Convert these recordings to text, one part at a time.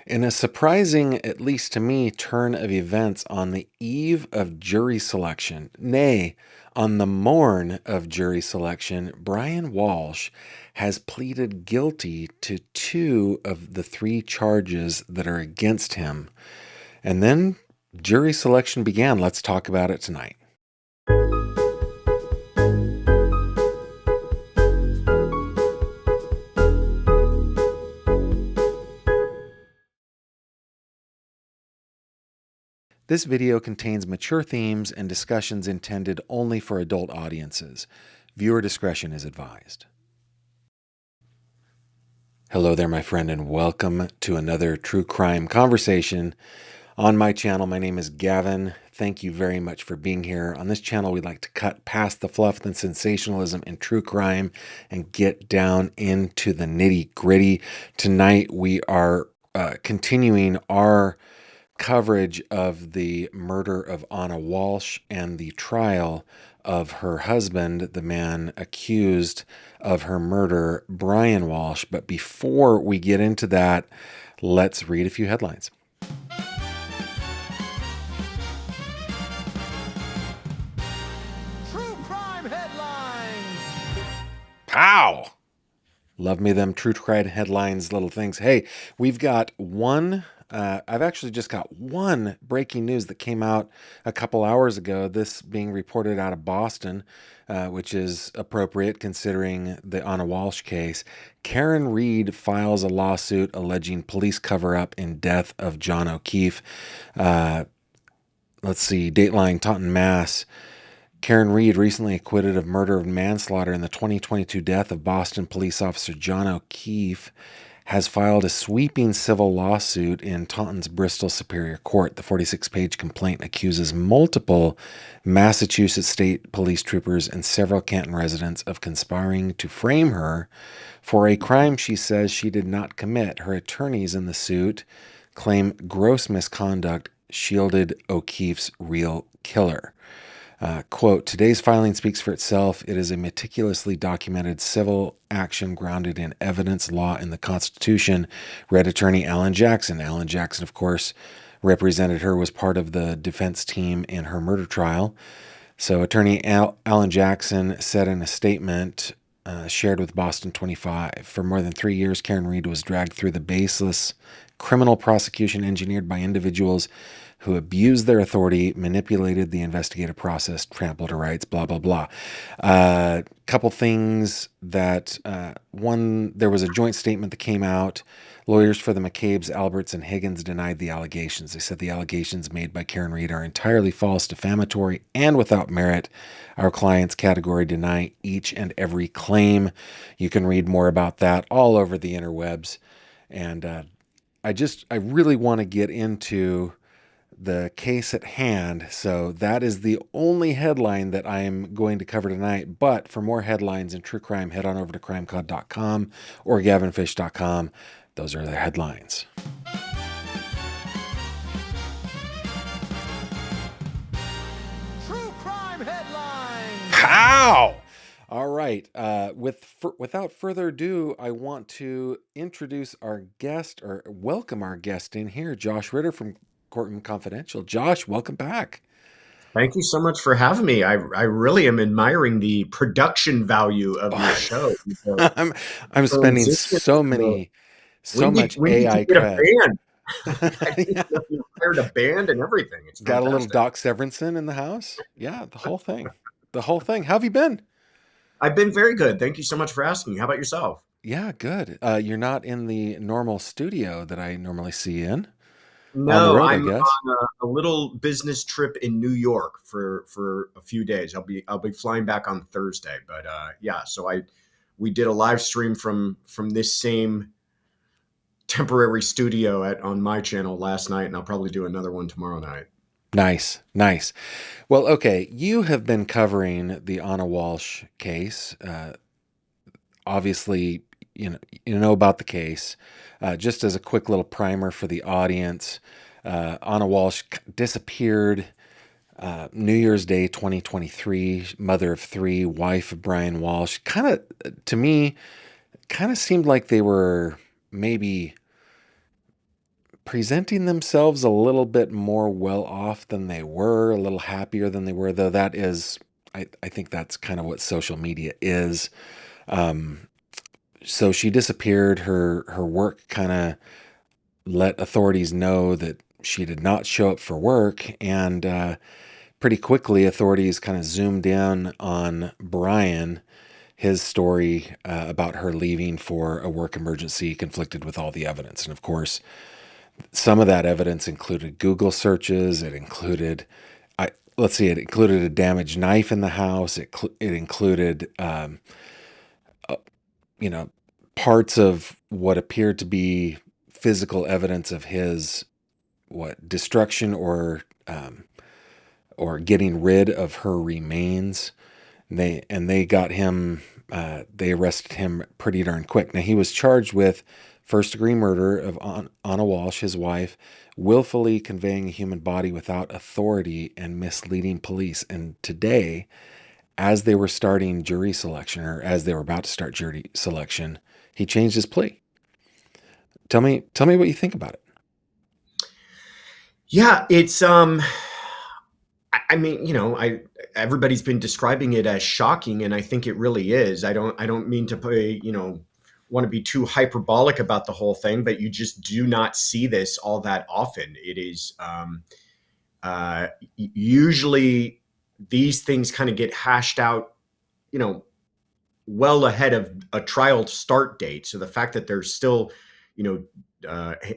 In a surprising, at least to me, turn of events on the eve of jury selection, nay, on the morn of jury selection, Brian Walsh has pleaded guilty to two of the three charges that are against him. And then jury selection began. Let's talk about it tonight. This video contains mature themes and discussions intended only for adult audiences. Viewer discretion is advised. Hello there, my friend, and welcome to another true crime conversation on my channel. My name is Gavin. Thank you very much for being here. On this channel, we like to cut past the fluff and sensationalism in true crime and get down into the nitty gritty. Tonight, we are continuing our coverage of the murder of Anna Walsh and the trial of her husband, the man accused of her murder, Brian Walsh. But before we get into that, let's read a few headlines. True crime headlines. Pow! Love me them true crime headlines, little things. Hey, we've got I've actually just got one breaking news that came out a couple hours ago, this being reported out of Boston, which is appropriate considering the Anna Walsh case. Karen Reed files a lawsuit alleging police cover-up in death of John O'Keefe. Let's see, Dateline, Taunton, Mass. Karen Reed, recently acquitted of murder and manslaughter in the 2022 death of Boston police officer John O'Keefe, has filed a sweeping civil lawsuit in Taunton's Bristol Superior Court. The 46-page complaint accuses multiple Massachusetts state police troopers and several Canton residents of conspiring to frame her for a crime she says she did not commit. Her attorneys in the suit claim gross misconduct shielded O'Keefe's real killer. Quote, today's filing speaks for itself. It is a meticulously documented civil action grounded in evidence, law, and the Constitution, read attorney Alan Jackson. Alan Jackson, of course, represented her, was part of the defense team in her murder trial. So attorney Alan Jackson said in a statement shared with Boston 25, for more than 3 years, Karen Reed was dragged through the baseless criminal prosecution engineered by individuals who abused their authority, manipulated the investigative process, trampled her rights, blah, blah, blah. Couple things that, one, there was a joint statement that came out. Lawyers for the McCabe's, Alberts, and Higgins denied the allegations. They said the allegations made by Karen Reed are entirely false, defamatory, and without merit. Our clients category deny each and every claim. You can read more about that all over the interwebs. And I really want to get into the case at hand. So that is the only headline that I am going to cover tonight. But for more headlines in true crime, head on over to crimecod.com or gavinfish.com. Those are their headlines. True crime headlines. How? All right. Without further ado, I want to introduce our guest, or welcome our guest in here, Josh Ritter from Courtroom Confidential. Josh, welcome back. Thank you so much for having me. I really am admiring the production value of your show. The I'm spending transition, so much we need to AI get a cred. band. I think you hired a band and everything. It's Got a little fantastic. Doc Severinsen in the house. Yeah, the whole thing. The whole thing. How have you been? I've been very good. Thank you so much for asking. How about yourself? Yeah, good. You're not in the normal studio that I normally see you in. On the No, road, I I'm guess. on a little business trip in New York for a few days. I'll be flying back on Thursday. But yeah, so we did a live stream from this same temporary studio on my channel last night, and I'll probably do another one tomorrow night. Nice, nice. Well, okay, you have been covering the Anna Walsh case. Obviously, you know about the case. Just as a quick little primer for the audience, Anna Walsh disappeared New Year's Day 2023, mother of three, wife of Brian Walsh. Kind of, to me, kind of seemed like they were maybe presenting themselves a little bit more well off than they were, a little happier than they were, though that is, I think that's kind of what social media is. Um, so she disappeared. Her work kind of let authorities know that she did not show up for work, and pretty quickly authorities kind of zoomed in on Brian, his story about her leaving for a work emergency conflicted with all the evidence. And of course, some of that evidence included Google searches. It included, let's see, it included a damaged knife in the house. It included, uh, you know, parts of what appeared to be physical evidence of his destruction or getting rid of her remains. They got him. They arrested him pretty darn quick. Now he was charged with first-degree murder of Anna Walsh, his wife, willfully conveying a human body without authority and misleading police. And today, as they were starting jury selection, or as they were about to start jury selection, he changed his plea. Tell me what you think about it. Yeah, it's I mean, everybody's been describing it as shocking, and I think it really is. I don't mean to play, want to be too hyperbolic about the whole thing, but you just do not see this all that often. It is usually these things kind of get hashed out, well ahead of a trial start date. So the fact that they're still,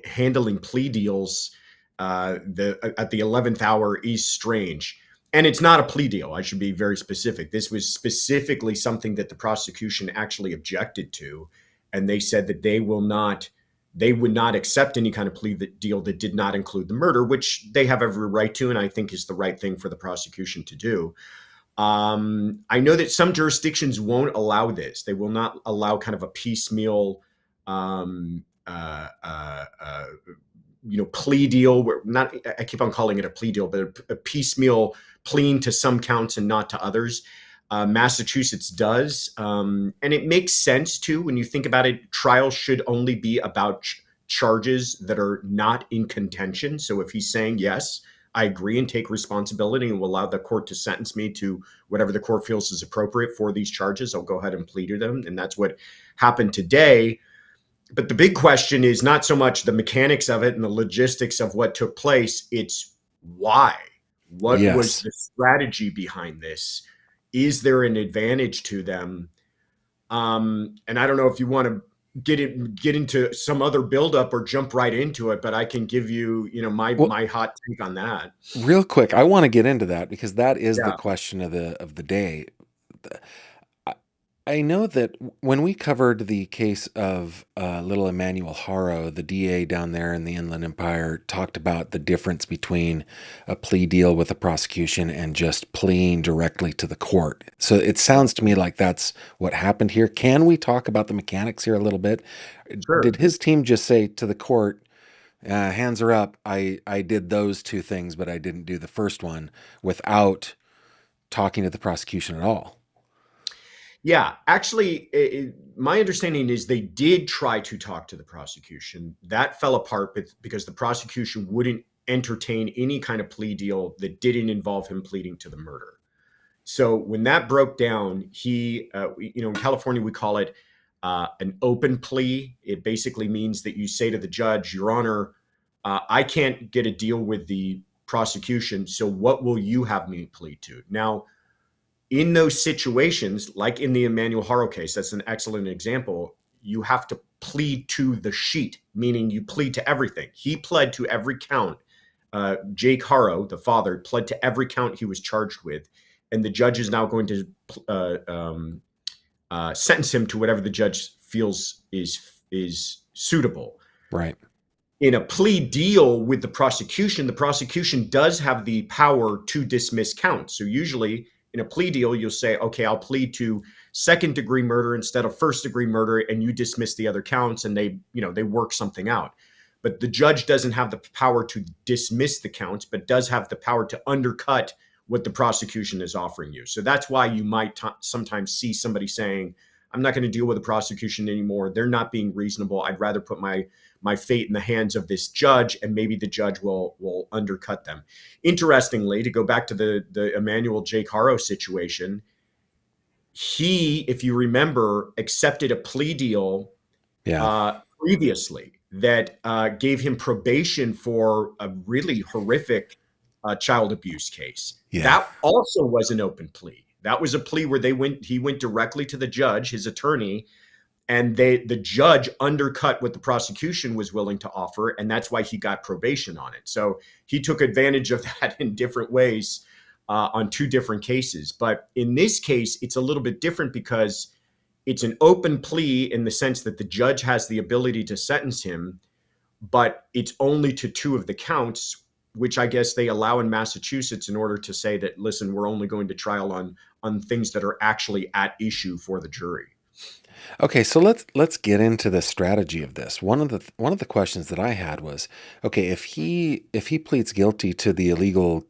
handling plea deals at the 11th hour is strange. And it's not a plea deal. I should be very specific. This was specifically something that the prosecution actually objected to. And they said that they would not accept any kind of plea deal that did not include the murder, which they have every right to, and I think is the right thing for the prosecution to do. I know that some jurisdictions won't allow this. They will not allow kind of a piecemeal plea deal. I keep on calling it a plea deal, but a piecemeal pleading to some counts and not to others. Massachusetts does. And it makes sense too, when you think about it. Trials should only be about charges that are not in contention. So if he's saying, yes, I agree and take responsibility and will allow the court to sentence me to whatever the court feels is appropriate for these charges, I'll go ahead and plead to them. And that's what happened today. But the big question is not so much the mechanics of it and the logistics of what took place. It's why. What was the strategy behind this? Is there an advantage to them? And I don't know if you want to get into some other buildup or jump right into it, but I can give you, my hot take on that. Real quick, I want to get into that because that is the question of the day. I know that when we covered the case of little Emmanuel Haro, the DA down there in the Inland Empire talked about the difference between a plea deal with the prosecution and just pleading directly to the court. So it sounds to me like that's what happened here. Can we talk about the mechanics here a little bit? Sure. Did his team just say to the court, hands are up, I did those two things, but I didn't do the first one, without talking to the prosecution at all? Yeah, actually, my understanding is they did try to talk to the prosecution. That fell apart because the prosecution wouldn't entertain any kind of plea deal that didn't involve him pleading to the murder. So when that broke down, he, in California, we call it an open plea. It basically means that you say to the judge, Your Honor, I can't get a deal with the prosecution, so what will you have me plead to? Now, in those situations, like in the Emmanuel Haro case, that's an excellent example. You have to plead to the sheet, meaning you plead to everything. He pled to every count. Jake Haro, the father, pled to every count he was charged with. And the judge is now going to sentence him to whatever the judge feels is suitable. Right. In a plea deal with the prosecution does have the power to dismiss counts. So usually, in a plea deal, you'll say, okay, I'll plead to second-degree murder instead of first-degree murder, and you dismiss the other counts, and they work something out. But the judge doesn't have the power to dismiss the counts, but does have the power to undercut what the prosecution is offering you. So that's why you might sometimes see somebody saying, I'm not going to deal with the prosecution anymore. They're not being reasonable. I'd rather put my my fate in the hands of this judge, and maybe the judge will undercut them. Interestingly, to go back to the Emmanuel J. Caro situation, he, if you remember, accepted a plea deal Yeah. previously that gave him probation for a really horrific child abuse case. Yeah. That also was an open plea. That was a plea where he went directly to the judge, his attorney, and the judge undercut what the prosecution was willing to offer, and that's why he got probation on it. So he took advantage of that in different ways on two different cases. But in this case, it's a little bit different because it's an open plea in the sense that the judge has the ability to sentence him, but it's only to two of the counts, which I guess they allow in Massachusetts in order to say that, listen, we're only going to trial on things that are actually at issue for the jury. Okay, so let's get into the strategy of this. One of the questions that I had was, okay, if he pleads guilty to the illegal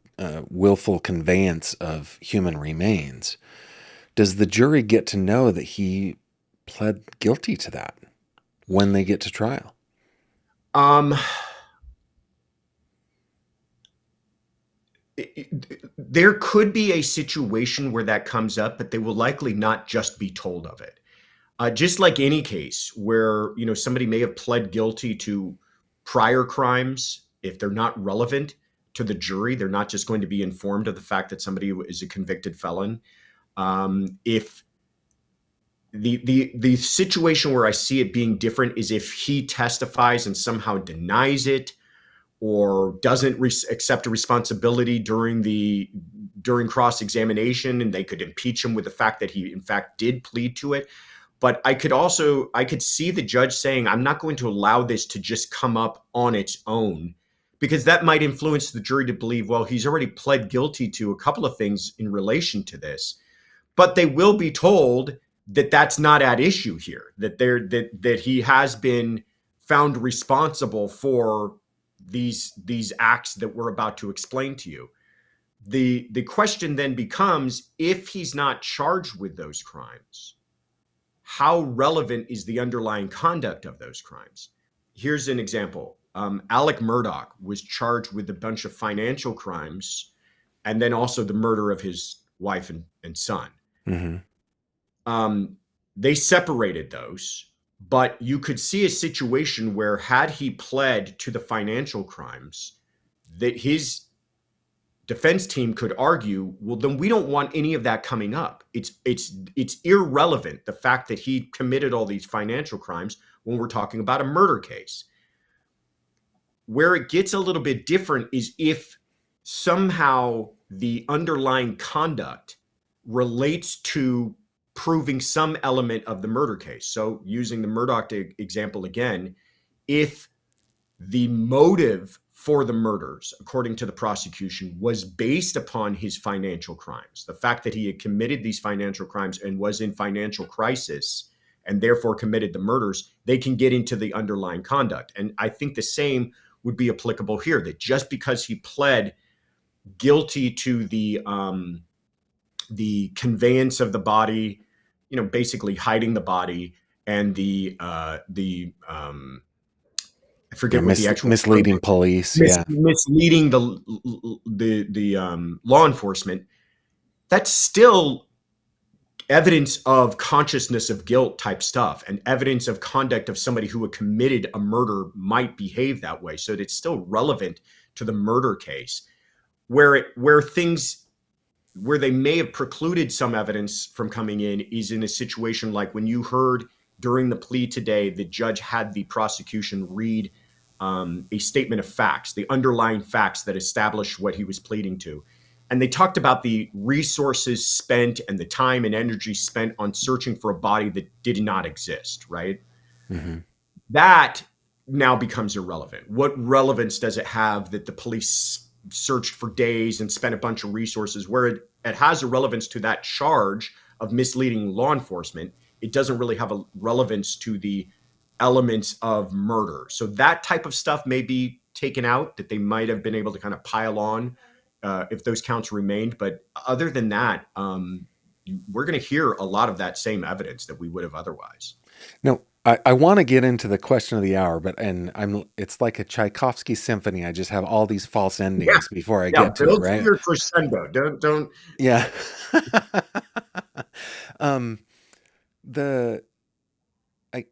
willful conveyance of human remains, does the jury get to know that he pled guilty to that when they get to trial? There could be a situation where that comes up, but they will likely not just be told of it. Just like any case where, somebody may have pled guilty to prior crimes, if they're not relevant to the jury, they're not just going to be informed of the fact that somebody is a convicted felon. If the situation where I see it being different is if he testifies and somehow denies it or doesn't accept a responsibility during cross-examination, and they could impeach him with the fact that he in fact did plead to it. But I could see the judge saying, I'm not going to allow this to just come up on its own, because that might influence the jury to believe, well, he's already pled guilty to a couple of things in relation to this. But they will be told that that's not at issue here, that he has been found responsible for these acts that we're about to explain to you. The question then becomes, if he's not charged with those crimes, how relevant is the underlying conduct of those crimes? Here's an example. Alec Murdaugh was charged with a bunch of financial crimes and then also the murder of his wife and son. Mm-hmm. They separated those, but you could see a situation where, had he pled to the financial crimes, that his defense team could argue, well, then we don't want any of that coming up. It's irrelevant, the fact that he committed all these financial crimes, when we're talking about a murder case. Where it gets a little bit different is if somehow the underlying conduct relates to proving some element of the murder case. So using the Murdaugh example again, if the motive for the murders, according to the prosecution, was based upon his financial crimes, the fact that he had committed these financial crimes and was in financial crisis and therefore committed the murders, they can get into the underlying conduct. And I think the same would be applicable here, that just because he pled guilty to the conveyance of the body, basically hiding the body, and I forget what the actual misleading police, misleading the law enforcement, that's still evidence of consciousness of guilt type stuff, and evidence of conduct of somebody who had committed a murder might behave that way. So it's still relevant to the murder case, where they may have precluded some evidence from coming in is in a situation like when you heard during the plea today, the judge had the prosecution read a statement of facts, the underlying facts that establish what he was pleading to. And they talked about the resources spent and the time and energy spent on searching for a body that did not exist, right? Mm-hmm. That now becomes irrelevant. What relevance does it have that the police searched for days and spent a bunch of resources? Where it has a relevance to that charge of misleading law enforcement, it doesn't really have a relevance to the elements of murder. So that type of stuff may be taken out, that they might have been able to kind of pile on if those counts remained. But other than that, we're going to hear a lot of that same evidence that we would have otherwise. Now, I want to get into the question of the hour, but it's like a Tchaikovsky symphony. I just have all these false Yeah, endings before I yeah. get to it, Build to right? your crescendo. Don't. Yeah. um, the I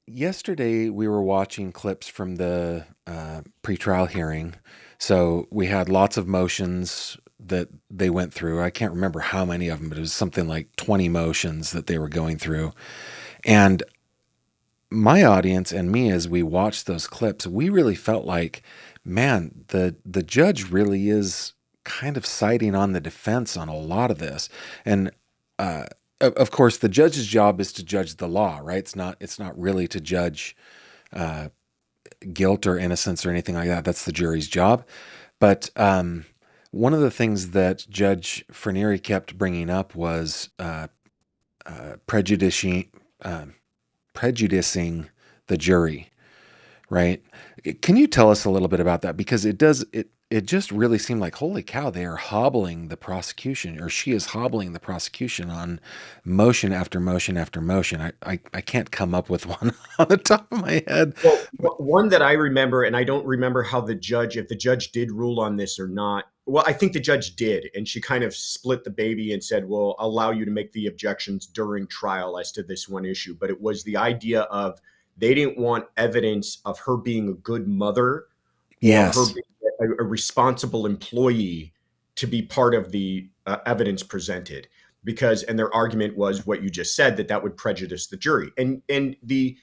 Yesterday we were watching clips from the pretrial hearing. So we had lots of motions that they went through. I can't remember how many of them, but it was something like 20 motions that they were going through. And my audience and me, as we watched those clips, we really felt like, man, the judge really is kind of siding on the defense on a lot of this. And uh, of course, the judge's job is to judge the law, right? It's not really to judge uh, guilt or innocence or anything like that. That's the jury's job. But one of the things that Judge Frenieri kept bringing up was prejudicing um prejudicing the jury, right? Can you tell us a little bit about that? Because it just really seemed like, holy cow, they are hobbling the prosecution, or she is hobbling the prosecution on motion after motion after motion. I can't come up with one on the top of my head. Well, one that I remember, and I don't remember how if the judge did rule on this or not. Well, I think the judge did, and she kind of split the baby and said, "Well, I'll allow you to make the objections during trial as to this one issue." But it was the idea of they didn't want evidence of her being a good mother or her Yes. being a responsible employee to be part of the evidence presented, and their argument was what you just said, that would prejudice the jury. And the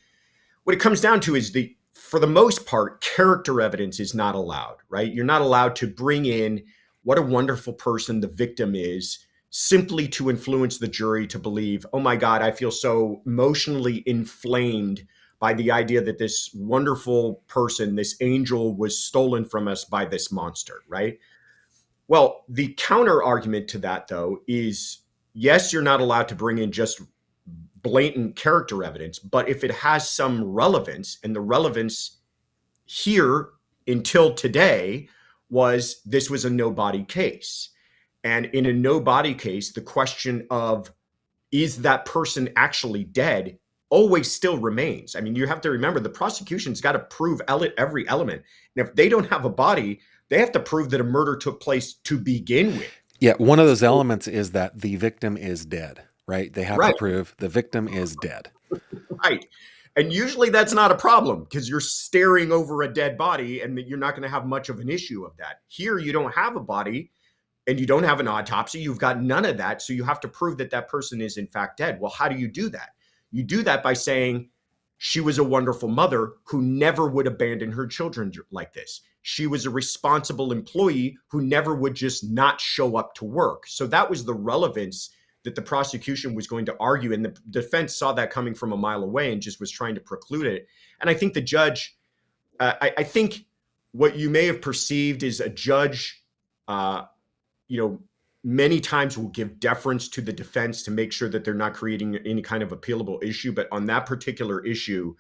what it comes down to is, for the most part, character evidence is not allowed, right? You're not allowed to bring in what a wonderful person the victim is simply to influence the jury to believe, oh my God, I feel so emotionally inflamed by the idea that this wonderful person, this angel, was stolen from us by this monster, right? Well, the counter argument to that, though, is yes, you're not allowed to bring in just blatant character evidence, but if it has some relevance, and the relevance here until today was this was a no body case. And in a no body case, the question of is that person actually dead always still remains. I mean, you have to remember the prosecution's got to prove every element. And if they don't have a body, they have to prove that a murder took place to begin with. Yeah, one of those So, elements is that the victim is dead, right? They have to right. prove the victim is dead. Right. And usually that's not a problem because you're staring over a dead body and you're not going to have much of an issue of that. Here, you don't have a body and you don't have an autopsy. You've got none of that. So you have to prove that that person is in fact dead. Well, how do you do that? You do that by saying she was a wonderful mother who never would abandon her children like this. She was a responsible employee who never would just not show up to work. So that was the relevance that the prosecution was going to argue. And the defense saw that coming from a mile away and just was trying to preclude it. And I think the judge, I think what you may have perceived is a judge, uh, you know, many times will give deference to the defense to make sure that they're not creating any kind of appealable issue. But on that particular issue,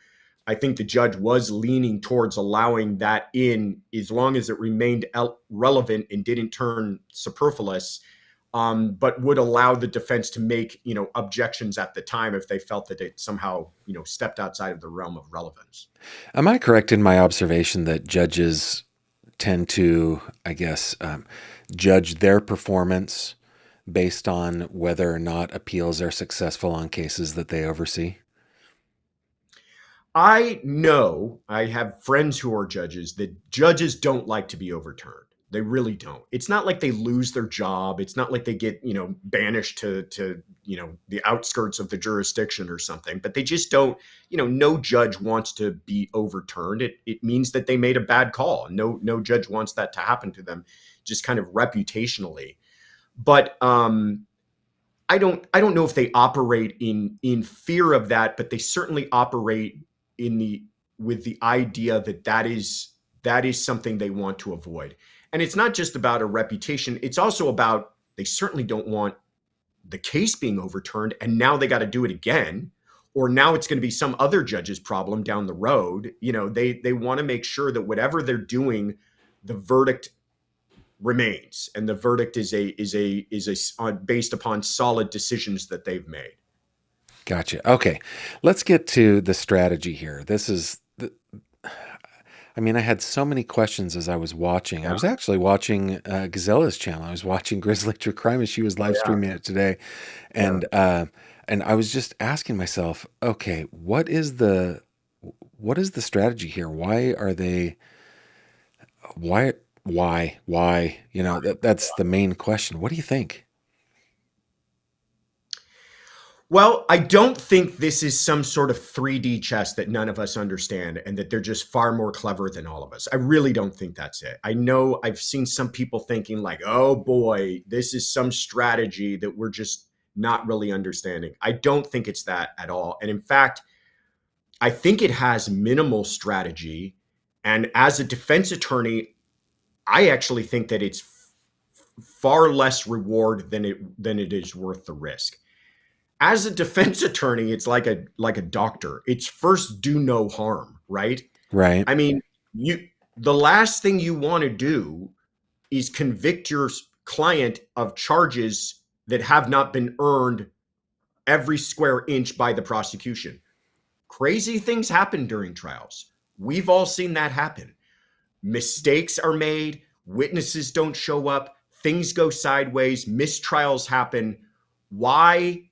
I think the judge was leaning towards allowing that in as long as it remained relevant and didn't turn superfluous, but would allow the defense to make, objections at the time if they felt that it somehow, stepped outside of the realm of relevance. Am I correct in my observation that judges tend to, I guess, judge their performance based on whether or not appeals are successful on cases that they oversee? I know I have friends who are judges that judges don't like to be overturned. They really don't. It's not like they lose their job. It's not like they get, banished to, the outskirts of the jurisdiction or something, but they just don't, no judge wants to be overturned. It means that they made a bad call. No judge wants that to happen to them, just kind of reputationally. But I don't know if they operate in fear of that, but they certainly operate in the with the idea that that is something they want to avoid. And it's not just about a reputation, it's also about they certainly don't want the case being overturned and now they got to do it again, or now it's going to be some other judge's problem down the road. They want to make sure that whatever they're doing, the verdict remains, and the verdict is based upon solid decisions that they've made. Gotcha. Okay. Let's get to the strategy here. I mean, I had so many questions as I was watching. I Yeah. was actually watching Gazella's channel. I was watching Grizzly True Crime as she was Oh live yeah. streaming it today. Yeah. And I was just asking myself, okay, what is the strategy here? Why are they why why? That's the main question. What do you think? Well, I don't think this is some sort of 3D chess that none of us understand and that they're just far more clever than all of us. I really don't think that's it. I know I've seen some people thinking like, "Oh boy, this is some strategy that we're just not really understanding." I don't think it's that at all. And in fact, I think it has minimal strategy. And as a defense attorney, I actually think that it's far less reward than it is worth the risk. As a defense attorney, it's like a doctor. It's first do no harm, right? Right. I mean, you the last thing you want to do is convict your client of charges that have not been earned every square inch by the prosecution. Crazy things happen during trials. We've all seen that happen. Mistakes are made, witnesses don't show up, things go sideways, mistrials happen. Why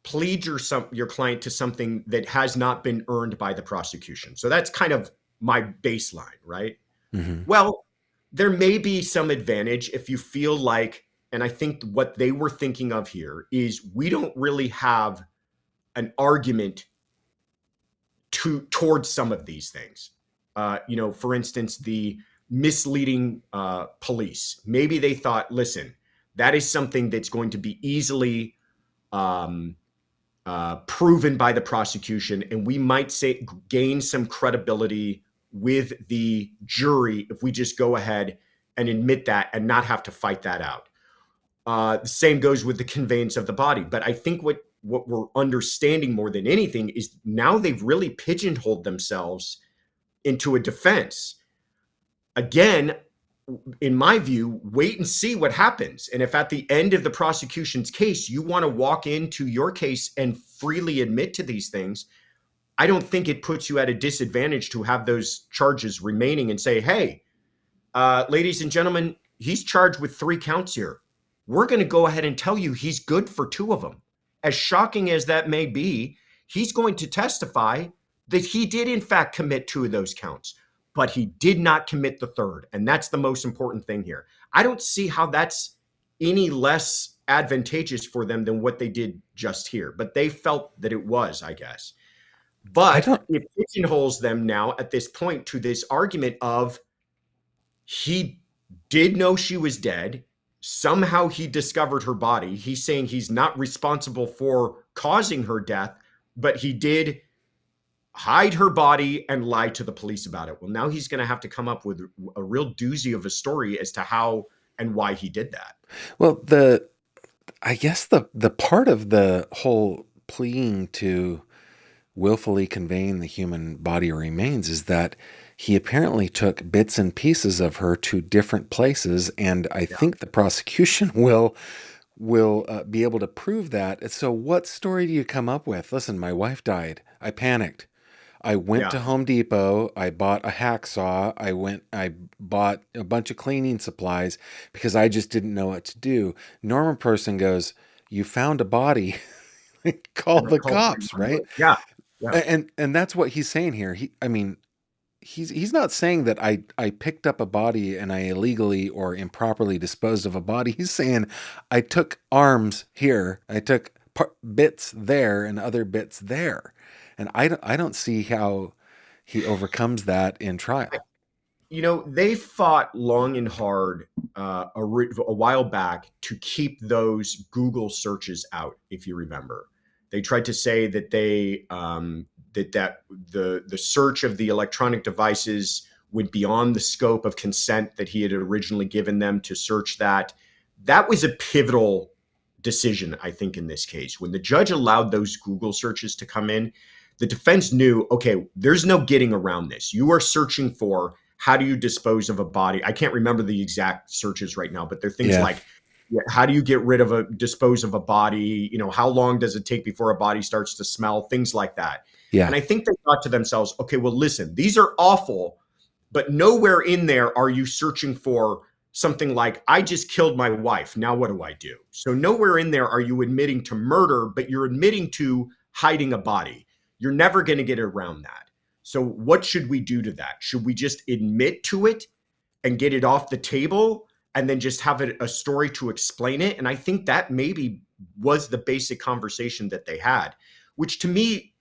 plead your client to something that has not been earned by the prosecution? So that's kind of my baseline, right? Hmm. Well, there may be some advantage if you feel like, and I think what they were thinking of here is we don't really have an argument towards some of these things. For instance, the misleading police. Maybe they thought, listen, that is something that's going to be easily um, proven by the prosecution, and we might say gain some credibility with the jury if we just go ahead and admit that and not have to fight that out. The same goes with the conveyance of the body. But I think what we're understanding more than anything is now they've really pigeonholed themselves into a defense. Again, in my view, wait and see what happens. And if at the end of the prosecution's case, you want to walk into your case and freely admit to these things, I don't think it puts you at a disadvantage to have those charges remaining and say, hey, ladies and gentlemen, he's charged with 3 counts here. We're going to go ahead and tell you he's good for 2 of them. As shocking as that may be, he's going to testify that he did in fact commit 2 of those counts, but he did not commit the 3rd. And that's the most important thing here. I don't see how that's any less advantageous for them than what they did just here, but they felt that it was, I guess. I But don't it pigeonholes them now at this point to this argument of he did know she was dead. Somehow he discovered her body. He's saying he's not responsible for causing her death, but he did hide her body and lie to the police about it. Well, now he's going to have to come up with a real doozy of a story as to how and why he did that. well, I guess the part of the whole pleading to willfully conveying the human body remains is that he apparently took bits and pieces of her to different places, and I Yeah. think the prosecution will be able to prove that. So, what story do you come up with? Listen, my wife died. I panicked. I went Yeah. to Home Depot. I bought a hacksaw. I bought a bunch of cleaning supplies because I just didn't know what to do. Normal person goes, "You found a body. Call the Call cops," right? 911. Yeah. Yeah. And that's what he's saying here. I mean, he's not saying that I picked up a body and I illegally or improperly disposed of a body. He's saying I took arms here, I took bits there, and other bits there, and I don't see how he overcomes that in trial. They fought long and hard a while back to keep those Google searches out. If you remember, they tried to say that the search of the electronic devices went beyond the scope of consent that he had originally given them to search that. That was a pivotal decision, I think, in this case. When the judge allowed those Google searches to come in, the defense knew, okay, there's no getting around this. You are searching for how do you dispose of a body? I can't remember the exact searches right now, but they're things Yeah. like Yeah, how do you get rid of dispose of a body? You know, how long does it take before a body starts to smell? Things like that. Yeah. And I think they thought to themselves, okay, well, listen, these are awful, but nowhere in there are you searching for something like, I just killed my wife. Now what do I do? So nowhere in there are you admitting to murder, but you're admitting to hiding a body. You're never going to get around that. So what should we do to that? Should we just admit to it and get it off the table and then just have a story to explain it? And I think that maybe was the basic conversation that they had, which to me,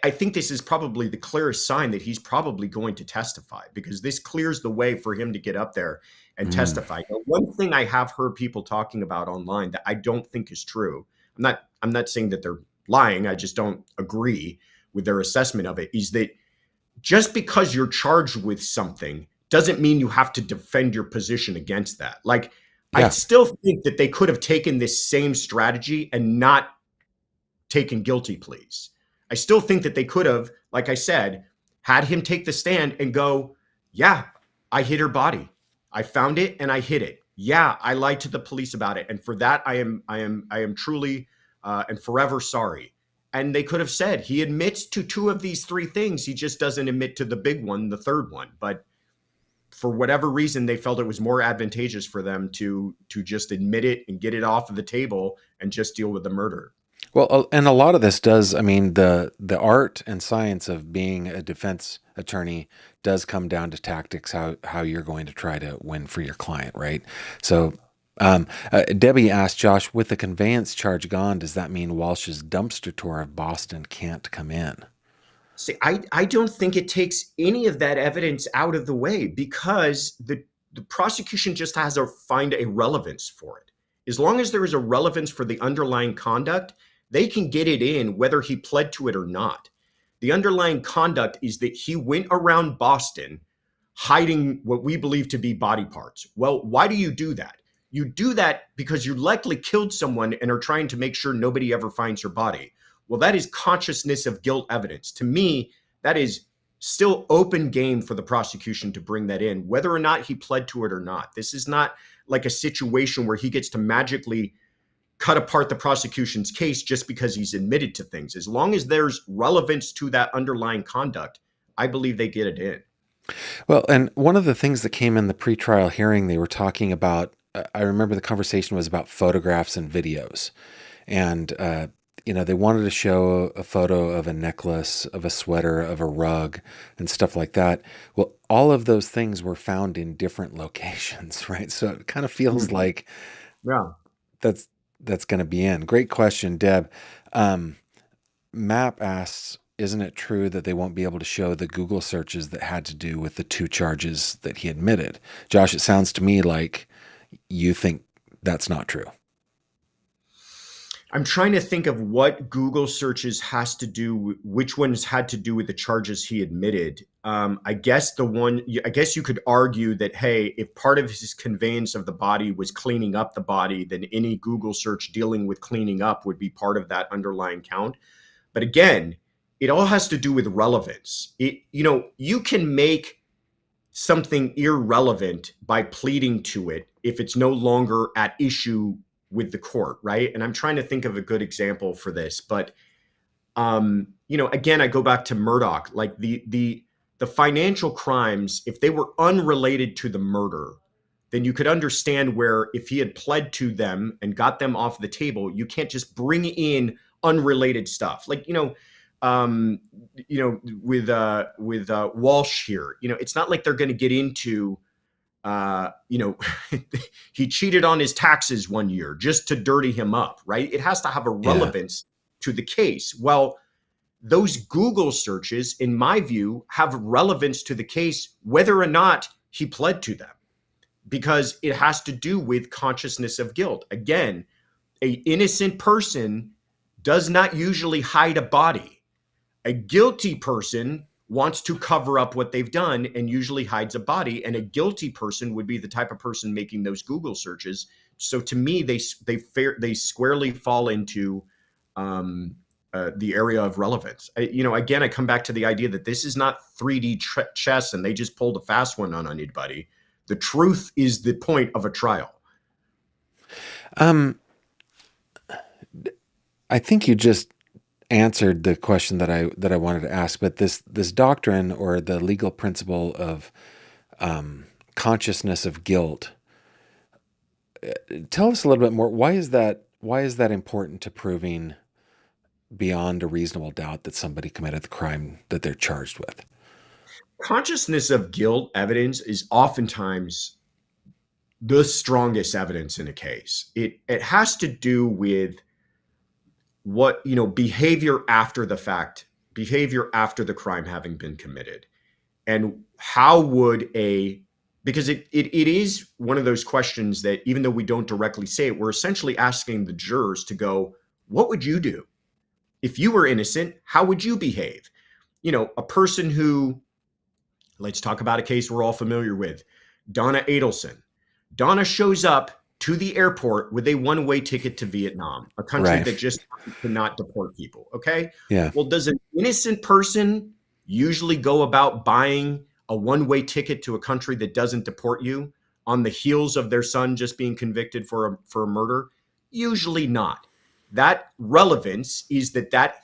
I think this is probably the clearest sign that he's probably going to testify, because this clears the way for him to get up there and testify. Now, one thing I have heard people talking about online that I don't think is true, I'm not saying that they're lying, I just don't agree with their assessment of it, is that just because you're charged with something doesn't mean you have to defend your position against that. Like, I still think that they could have taken this same strategy and not taken guilty pleas. I still think that they could have, like I said, had him take the stand and go, yeah, I hid her body. I found it and I hid it. Yeah, I lied to the police about it. And for that, I am truly and forever sorry. And they could have said he admits to two of these three things. He just doesn't admit to the big one, the third one. But for whatever reason, they felt it was more advantageous for them to just admit it and get it off of the table and just deal with the murder. Well, and a lot of this does, I mean, the art and science of being a defense attorney does come down to tactics, how you're going to try to win for your client, right? So, Debbie asked Josh, with the conveyance charge gone, does that mean Walsh's dumpster tour of Boston can't come in? See, I don't think it takes any of that evidence out of the way, because the prosecution just has to find a relevance for it. As long as there is a relevance for the underlying conduct, they can get it in whether he pled to it or not. The underlying conduct is that he went around Boston hiding what we believe to be body parts. Well, why do you do that? You do that because you likely killed someone and are trying to make sure nobody ever finds your body. Well, that is consciousness of guilt evidence. To me, that is still open game for the prosecution to bring that in, whether or not he pled to it or not. This is not like a situation where he gets to magically cut apart the prosecution's case just because he's admitted to things. As long as there's relevance to that underlying conduct, I believe they get it in. Well, and one of the things that came in the pretrial hearing, they were talking about, I remember the conversation was about photographs and videos. And, they wanted to show a photo of a necklace, of a sweater, of a rug, and stuff like that. Well, all of those things were found in different locations, right? So it kind of feels like Yeah. that's going to be in. Great question, Deb. Map asks, isn't it true that they won't be able to show the Google searches that had to do with the two charges that he admitted? Josh, it sounds to me like you think that's not true. I'm trying to think of what Google searches has to do, which ones had to do with the charges he admitted. I guess you could argue that, hey, if part of his conveyance of the body was cleaning up the body, then any Google search dealing with cleaning up would be part of that underlying count. But again, it all has to do with relevance. You can make something irrelevant by pleading to it if it's no longer at issue with the court, right? And I'm trying to think of a good example for this, but again, I go back to Murdaugh, like the financial crimes, if they were unrelated to the murder, then you could understand where if he had pled to them and got them off the table, you can't just bring in unrelated stuff. Like, with Walsh here, it's not like they're going to get into, he cheated on his taxes one year just to dirty him up, right? It has to have a relevance to the case. Well, those Google searches, in my view, have relevance to the case, whether or not he pled to them, because it has to do with consciousness of guilt. Again, an innocent person does not usually hide a body. A guilty person wants to cover up what they've done and usually hides a body. And a guilty person would be the type of person making those Google searches. So to me, they squarely fall into the area of relevance. Again, I come back to the idea that this is not 3D chess and they just pulled a fast one on anybody. The truth is the point of a trial. Um, I think you just answered the question that I wanted to ask, but this doctrine or the legal principle of um, consciousness of guilt. Tell us a little bit more. Why is that? Why is that important to proving beyond a reasonable doubt that somebody committed the crime that they're charged with? Consciousness of guilt evidence is oftentimes the strongest evidence in a case. It has to do with what, behavior after the fact, behavior after the crime having been committed. And how would a because it is one of those questions that even though we don't directly say it, we're essentially asking the jurors to go, what would you do? If you were innocent, how would you behave? A person who, let's talk about a case we're all familiar with, Donna Adelson. Donna shows up to the airport with a one-way ticket to Vietnam, a country Right. that just cannot deport people. Okay. Yeah. Well, does an innocent person usually go about buying a one-way ticket to a country that doesn't deport you on the heels of their son just being convicted for a murder? Usually not. That relevance is that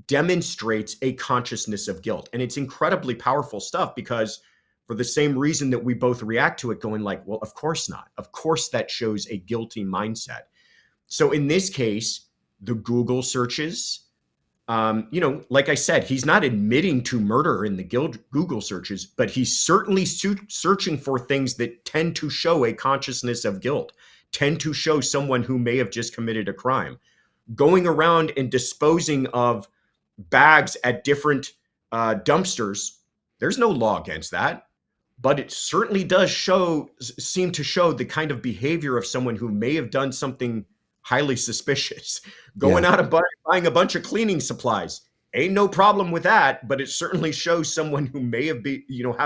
demonstrates a consciousness of guilt. And it's incredibly powerful stuff because for the same reason that we both react to it going like, well, of course not. Of course that shows a guilty mindset. So in this case, the Google searches, like I said, he's not admitting to murder in the Google searches, but he's certainly searching for things that tend to show a consciousness of guilt, tend to show someone who may have just committed a crime. Going around and disposing of bags at different dumpsters, there's no law against that, but it certainly does seem to show the kind of behavior of someone who may have done something highly suspicious. Going Yeah. out and buying a bunch of cleaning supplies, ain't no problem with that, but it certainly shows someone who may have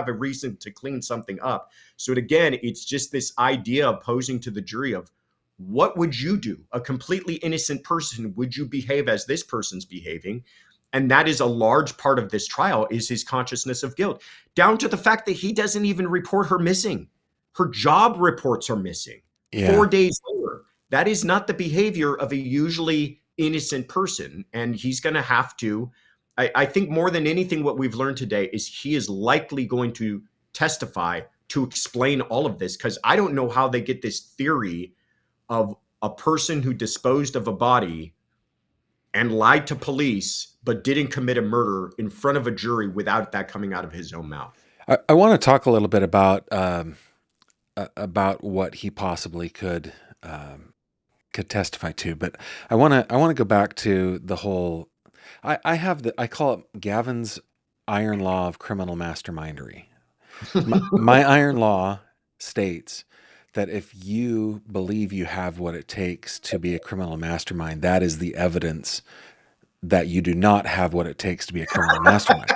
a reason to clean something up. So again, it's just this idea of posing to the jury of, what would you do? A completely innocent person, would you behave as this person's behaving? And that is a large part of this trial, is his consciousness of guilt, down to the fact that he doesn't even report her missing. Her job reports are missing Yeah. 4 days later. That is not the behavior of a usually innocent person. And he's going to have to, I think more than anything, what we've learned today is he is likely going to testify to explain all of this, because I don't know how they get this theory of a person who disposed of a body and lied to police, but didn't commit a murder in front of a jury without that coming out of his own mouth. I want to talk a little bit about what he possibly could testify to, but I want to go back to the whole. I call it Gavin's iron law of criminal mastermindery. My iron law states that if you believe you have what it takes to be a criminal mastermind, that is the evidence that you do not have what it takes to be a criminal mastermind.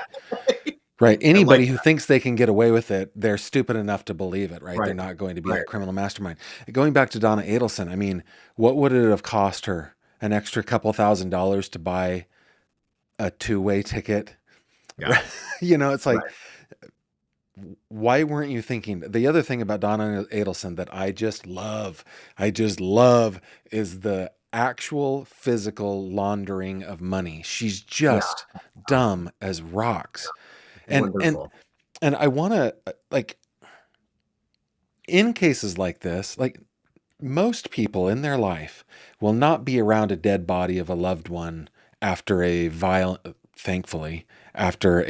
Right. I like Anybody who thinks they can get away with it, they're stupid enough to believe it, right? They're right, not going to be a right. criminal mastermind. Going back to Donna Adelson, I mean, what would it have cost her? An extra couple $1,000s to buy a two-way ticket? Yeah, It's like, right. why weren't you thinking? The other thing about Donna Adelson that I just love is the actual physical laundering of money. She's Yeah, just dumb as rocks. And and wonderful. and I want to like in cases like this, like most people in their life will not be around a dead body of a loved one after a violent, thankfully, after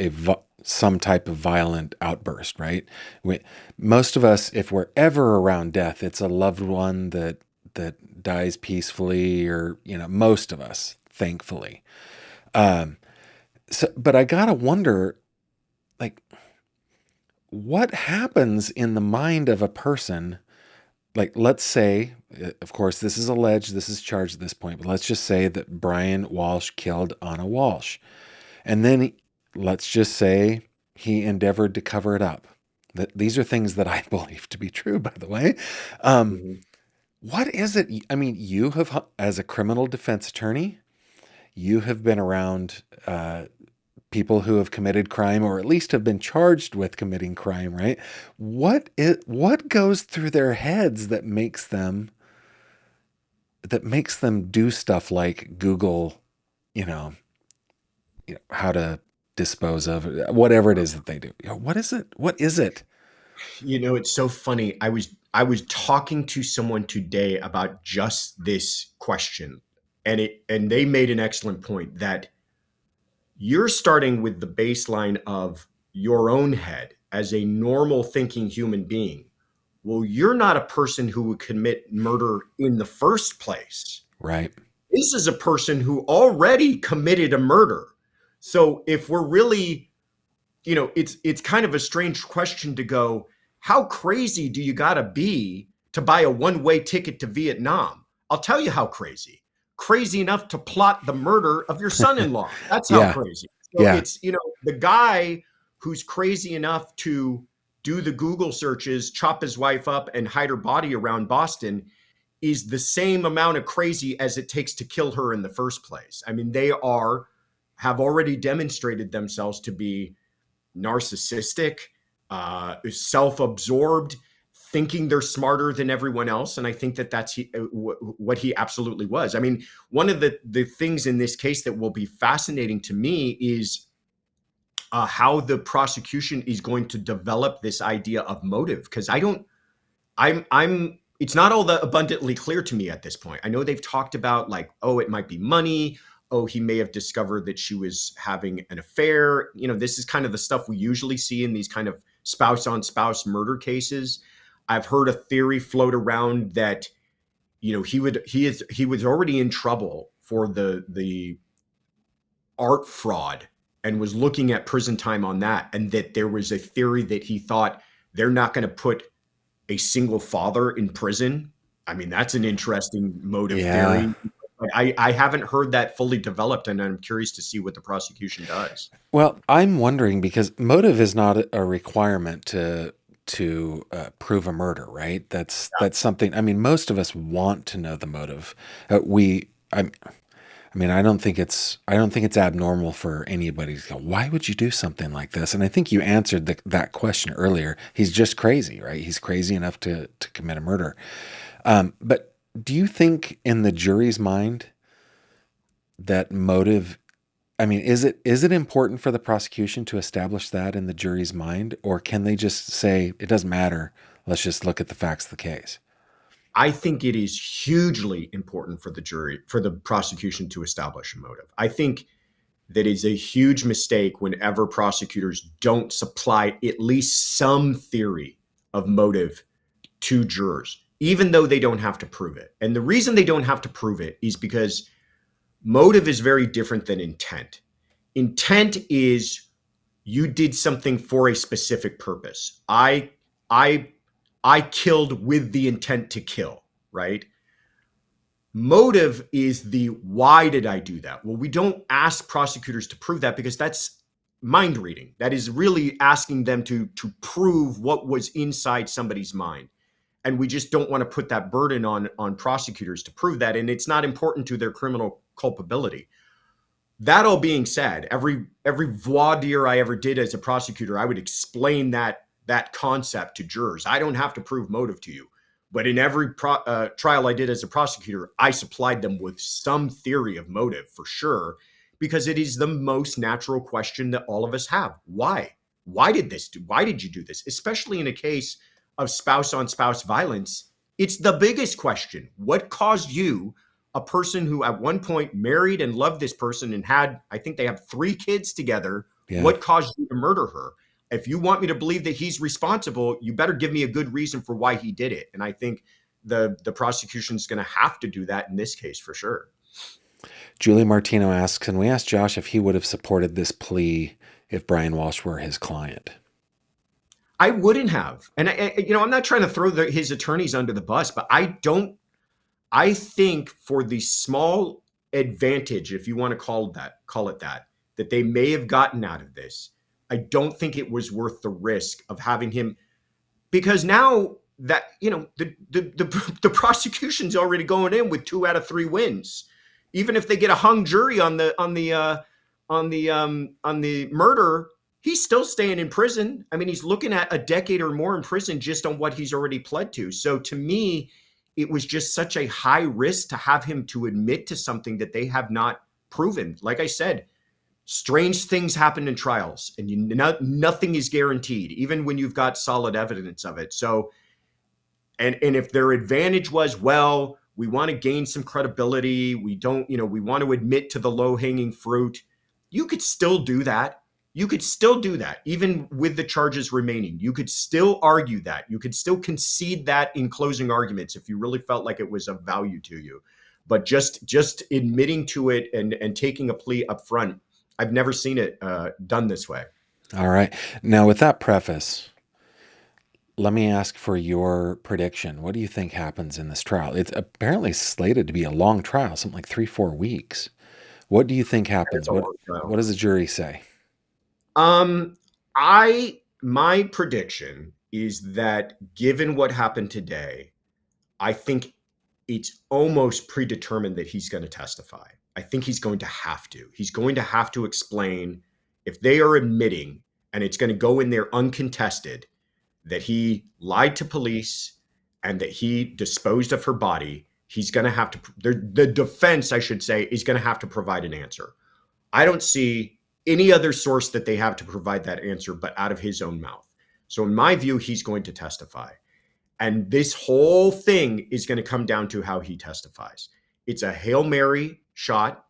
some type of violent outburst, right? We, most of us, if we're ever around death, it's a loved one that dies peacefully, or most of us, thankfully. Um, but I gotta wonder, like, what happens in the mind of a person? Like, let's say, of course, this is alleged, this is charged at this point, but let's just say that Brian Walsh killed Anna Walsh. And then let's just say he endeavored to cover it up. These are things that I believe to be true, by the way. Um, Mhm. what is it? I mean, you have, as a criminal defense attorney, you have been around people who have committed crime, or at least have been charged with committing crime, right? What goes through their heads that makes them that makes them do stuff like Google, you know, how to dispose of whatever it is that they do. What is it? What is it? It's so funny. I was talking to someone today about just this question, and they made an excellent point that you're starting with the baseline of your own head as a normal thinking human being. Well, you're not a person who would commit murder in the first place. Right. This is a person who already committed a murder. So if we're really, it's kind of a strange question to go, how crazy do you got to be to buy a one-way ticket to Vietnam? I'll tell you how crazy. Crazy enough to plot the murder of your son-in-law. That's how Yeah. crazy. So Yeah. it's, the guy who's crazy enough to do the Google searches, chop his wife up and hide her body around Boston is the same amount of crazy as it takes to kill her in the first place. I mean, have already demonstrated themselves to be narcissistic, self-absorbed, thinking they're smarter than everyone else. And I think that's what he absolutely was. I mean, one of the things in this case that will be fascinating to me is how the prosecution is going to develop this idea of motive. Because it's not all that abundantly clear to me at this point. I know they've talked about like, oh, it might be money. Oh, he may have discovered that she was having an affair. This is kind of the stuff we usually see in these kind of spouse on spouse murder cases. I've heard a theory float around that, he was already in trouble for the art fraud and was looking at prison time on that. And that there was a theory that he thought they're not going to put a single father in prison. I mean, that's an interesting motive theory. I haven't heard that fully developed, and I'm curious to see what the prosecution does. Well, I'm wondering because motive is not a requirement to prove a murder, right? That's something. I mean, most of us want to know the motive. I mean, I don't think it's abnormal for anybody to go, why would you do something like this? And I think you answered that question earlier. He's just crazy, right? He's crazy enough to commit a murder. But do you think in the jury's mind that motive, I mean, is it important for the prosecution to establish that in the jury's mind, or can they just say it doesn't matter? Let's just look at the facts of the case. I think it is hugely important for the prosecution to establish a motive. I think that is a huge mistake whenever prosecutors don't supply at least some theory of motive to jurors, even though they don't have to prove it. And the reason they don't have to prove it is because motive is very different than intent. Intent is you did something for a specific purpose. I killed with the intent to kill, right? Motive is the why did I do that? Well, we don't ask prosecutors to prove that because that's mind reading. That is really asking them to prove what was inside somebody's mind. And we just don't want to put that burden on prosecutors to prove that. And it's not important to their criminal culpability. That all being said, every voir dire I ever did as a prosecutor, I would explain that concept to jurors. I don't have to prove motive to you. But in every trial I did as a prosecutor, I supplied them with some theory of motive for sure, because it is the most natural question that all of us have. Why? Why did you do this? Especially in a case of spouse on spouse violence, it's the biggest question. What caused you, a person who at one point married and loved this person and I think they have 3 kids together, What caused you to murder her? If you want me to believe that he's responsible, you better give me a good reason for why he did it. And I think the prosecution is going to have to do that in this case for sure. Julie Martino asks, and we asked Josh if he would have supported this plea if Brian Walsh were his client. I wouldn't have. And I'm not trying to throw his attorneys under the bus, but I think for the small advantage, if you want to call it that they may have gotten out of this, I don't think it was worth the risk of having him, because now that, the prosecution's already going in with 2 out of 3 wins. Even if they get a hung jury on the murder, he's still staying in prison. I mean, he's looking at a decade or more in prison just on what he's already pled to. So to me, it was just such a high risk to have him to admit to something that they have not proven. Like I said, strange things happen in trials, and nothing is guaranteed, even when you've got solid evidence of it. So, and if their advantage was, well, we want to gain some credibility, we don't, we want to admit to the low hanging fruit. You could still do that. You could still do that, even with the charges remaining. You could still argue that. You could still concede that in closing arguments if you really felt like it was of value to you. But just admitting to it and taking a plea up front, I've never seen it done this way. All right. Now, with that preface, let me ask for your prediction. What do you think happens in this trial? It's apparently slated to be a long trial, something like 3-4 weeks. What do you think happens? What does the jury say? My prediction is that given what happened today, I think it's almost predetermined that he's going to testify. I think he's going to have to. He's going to have to explain, if they are admitting, and it's going to go in there uncontested, that he lied to police and that he disposed of her body. He's going to have to, the defense, I should say, is going to have to provide an answer. I don't see any other source that they have to provide that answer but out of his own mouth. So in my view, he's going to testify. And this whole thing is going to come down to how he testifies. It's a Hail Mary shot.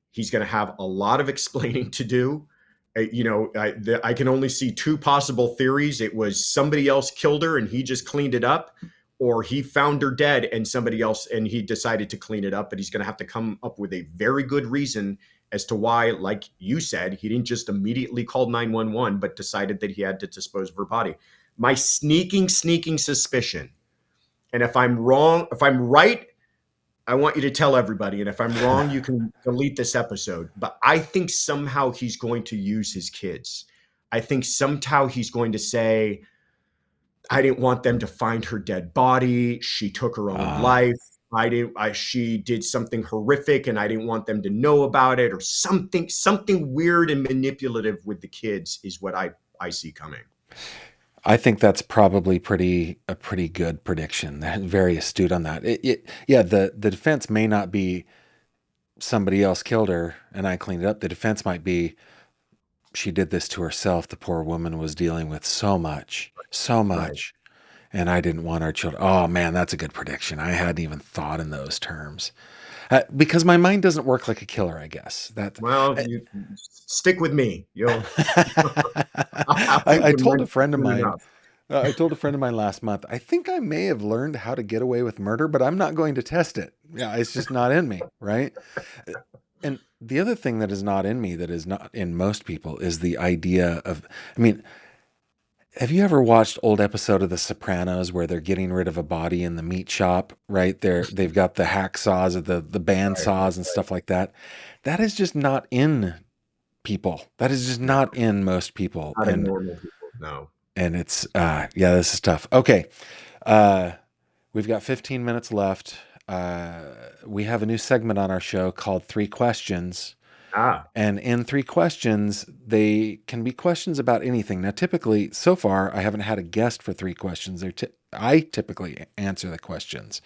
He's going to have a lot of explaining to do. I can only see two possible theories. It was somebody else killed her and he just cleaned it up, or he found her dead and somebody else, and he decided to clean it up. But he's going to have to come up with a very good reason as to why, like you said, he didn't just immediately call 911, but decided that he had to dispose of her body. My sneaking suspicion, and if I'm wrong, if I'm right, I want you to tell everybody. And if I'm wrong, you can delete this episode. But I think somehow he's going to use his kids. I think somehow he's going to say, I didn't want them to find her dead body. She took her own life. She did something horrific and I didn't want them to know about it, or something weird and manipulative with the kids is what I see coming. I think that's probably a pretty good prediction. Very astute on that. The defense may not be somebody else killed her and I cleaned it up. The defense might be she did this to herself. The poor woman was dealing with so much, right. And I didn't want our children. Oh man, that's a good prediction. I hadn't even thought in those terms. Because my mind doesn't work like a killer, I guess. You stick with me. I told a friend of mine. I told a friend of mine last month, I think I may have learned how to get away with murder, but I'm not going to test it. Yeah, it's just not in me, right? And the other thing that is not in me, that is not in most people, is the idea of, have you ever watched old episode of The Sopranos where they're getting rid of a body in the meat shop, right? They've got the hacksaws or the band saws and stuff like that. That is just not in people. That is just not in most people. Not in normal people, no. And it's, this is tough. Okay. We've got 15 minutes left. We have a new segment on our show called 3 Questions. And in 3 questions, they can be questions about anything. Now, typically, so far, I haven't had a guest for 3 questions. I typically answer the questions.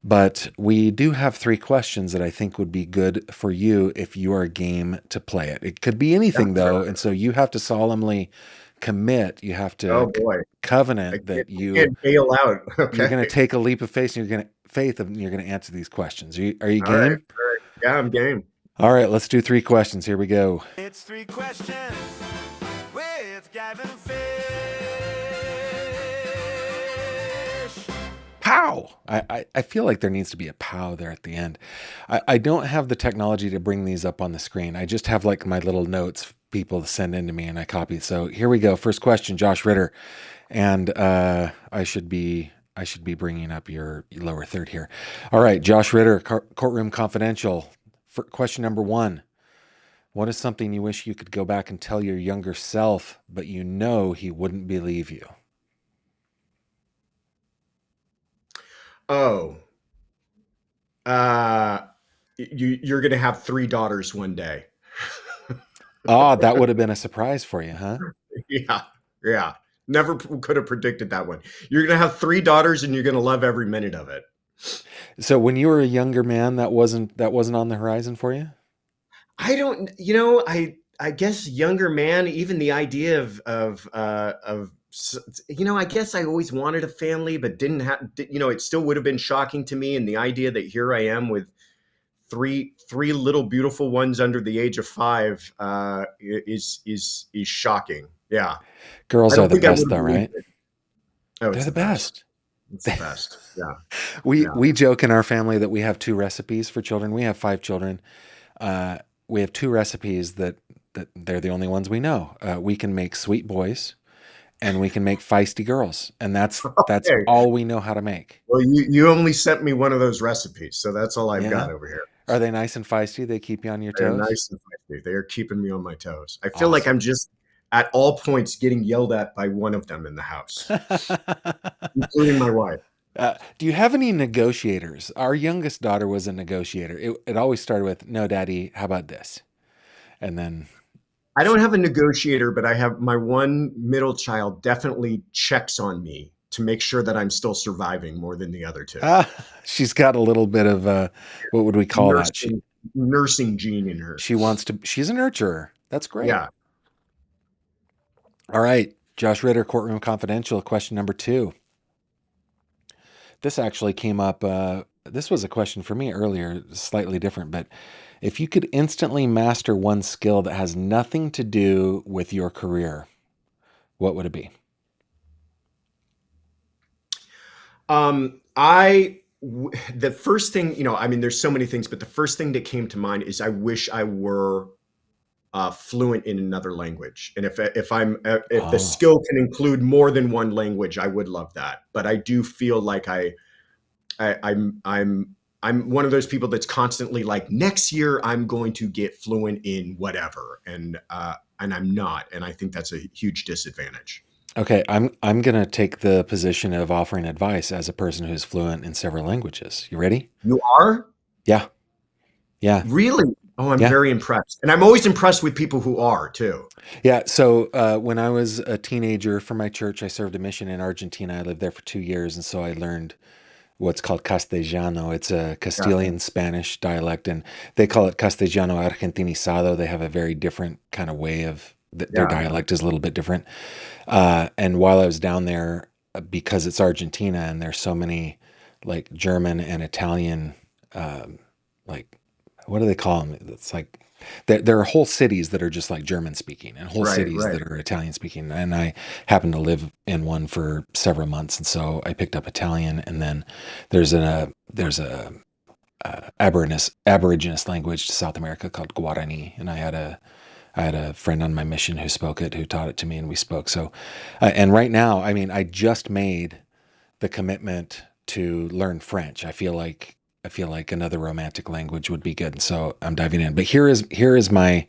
But we do have 3 questions that I think would be good for you if you are game to play it. It could be anything, though, and so you have to solemnly commit. You have to covenant that you can't bail out. Okay. You're going to take a leap of faith, and you're going to answer these questions. Are you game? All right. Yeah, I'm game. All right, let's do 3 questions. Here we go. It's 3 questions with Gavin Fish. Pow! I feel like there needs to be a pow there at the end. I don't have the technology to bring these up on the screen. I just have like my little notes people send in to me and I copy. So here we go. First question, Josh Ritter. And I should be bringing up your lower third here. All right, Josh Ritter, Courtroom Confidential. For question number 1, what is something you wish you could go back and tell your younger self, but you know he wouldn't believe you? Oh, you're going to have 3 daughters one day. Oh, that would have been a surprise for you, huh? Yeah. Never could have predicted that one. You're going to have 3 daughters and you're going to love every minute of it. So when you were a younger man, that wasn't on the horizon for you? I don't, I guess younger man, even the idea I guess I always wanted a family, but didn't have, it still would have been shocking to me. And the idea that here I am with three little beautiful ones under the age of 5 is shocking. Yeah, I Girls are don't the think I best would have though, believed right? it. Oh, They're it's the the best. best. It's the best. Yeah, We yeah. we joke in our family that we have two recipes for children. We have 5 children. Uh, we have two recipes that they're the only ones we know. We can make sweet boys and we can make feisty girls, and that's Okay. all we know how to make. Well, you only sent me one of those recipes, so that's all I've Yeah. got over here. Are they nice and feisty? They keep you on your They're toes? nice and feisty. They are keeping me on my toes. I feel like Awesome. I'm just at all points getting yelled at by one of them in the house, including my wife. Do you have any negotiators? Our youngest daughter was a negotiator. It always started with, "No, Daddy, how about this?" And then I don't she, have a negotiator, but I have my one middle child definitely checks on me to make sure that I'm still surviving more than the other two. ah, she's got a little bit of what would we call that? She Nursing gene in her. she wants to. She's a nurturer. That's great. Yeah. All right, Josh Ritter, Courtroom Confidential. Question number 2. This actually came up. This was a question for me earlier, slightly different, but if you could instantly master one skill that has nothing to do with your career, what would it be? The first thing, I mean, there's so many things, but the first thing that came to mind is I wish I were fluent in another language. And if the Oh, skill can include more than one language, I would love that. But I do feel like I'm one of those people that's constantly like, next year I'm going to get fluent in whatever, and I'm not, and I think that's a huge disadvantage. okay. I'm gonna take the position of offering advice as a person who's fluent in several languages. You ready? You are Yeah, yeah, really? Oh, I'm yeah. very impressed, and I'm always impressed with people who are too. Yeah, so when I was a teenager for my church, I served a mission in Argentina. I lived there for 2 years, and so I learned what's called Castellano. It's a Yeah, Castilian Spanish dialect, and they call it Castellano Argentinizado. They have a very different kind of way of their yeah, dialect is a little bit different. And while I was down there, because it's Argentina and there's so many like German and Italian, um, like what do they call them? It's like there are whole cities that are just like German speaking and whole right, cities right. that are Italian speaking. And I happened to live in one for several months, and so I picked up Italian. And then there's a Aboriginous language to South America called Guarani, and I had a friend on my mission who spoke it, who taught it to me, and we spoke. So, and right now, I mean, I just made the commitment to learn French. I feel like another romantic language would be good, and so I'm diving in. But here is my